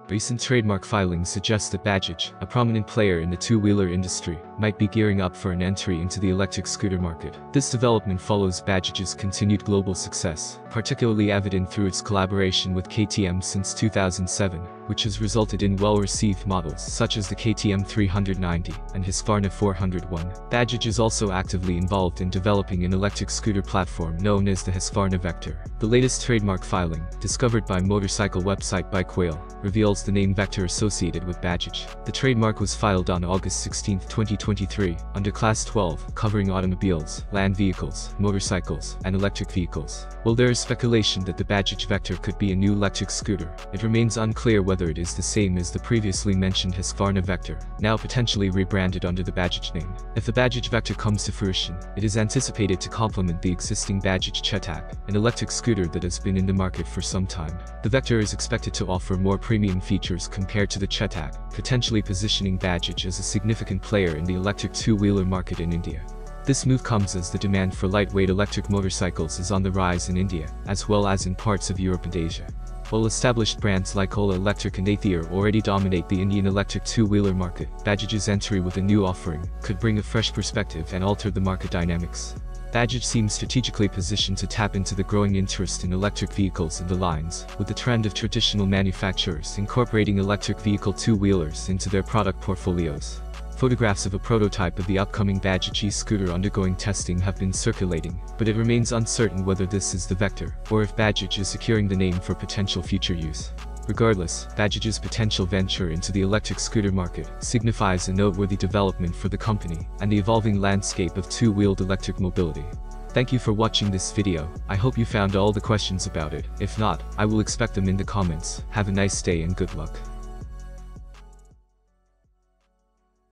Recent trademark filings suggest that Bajaj, a prominent player in the two-wheeler industry, might be gearing up for an entry into the electric scooter market. This development follows Bajaj's continued global success, particularly evident through its collaboration with KTM since 2007, which has resulted in well-received models such as the KTM 390 and Husqvarna 401. Bajaj is also actively involved in developing an electric scooter platform known as the Husqvarna Vektorr. The latest trademark filing, discovered by motorcycle website Bike Whale, reveals the name Vector associated with Bajaj. The trademark was filed on August 16, 2023, under Class 12, covering automobiles, land vehicles, motorcycles, and electric vehicles. While there is speculation that the Bajaj Vector could be a new electric scooter, it remains unclear whether it is the same as the previously mentioned Husqvarna Vektorr, now potentially rebranded under the Bajaj name. If the Bajaj Vector comes to fruition, it is anticipated to complement the existing Bajaj Chetak, an electric scooter that has been in the market for some time. The Vector is expected to offer more premium features compared to the Chetak, potentially positioning Bajaj as a significant player in the electric two-wheeler market in India. This move comes as the demand for lightweight electric motorcycles is on the rise in India, as well as in parts of Europe and Asia. While established brands like Ola Electric and Athier already dominate the Indian electric two-wheeler market, Bajaj's entry with a new offering could bring a fresh perspective and alter the market dynamics. Bajaj seems strategically positioned to tap into the growing interest in electric vehicles in the lines, with the trend of traditional manufacturers incorporating electric vehicle two-wheelers into their product portfolios. Photographs of a prototype of the upcoming Bajaj e-scooter undergoing testing have been circulating, but it remains uncertain whether this is the Vector, or if Bajaj is securing the name for potential future use. Regardless, Bajaj's potential venture into the electric scooter market signifies a noteworthy development for the company and the evolving landscape of two-wheeled electric mobility. Thank you for watching this video. I hope you found all the questions about it. If not, I will expect them in the comments. Have a nice day and good luck.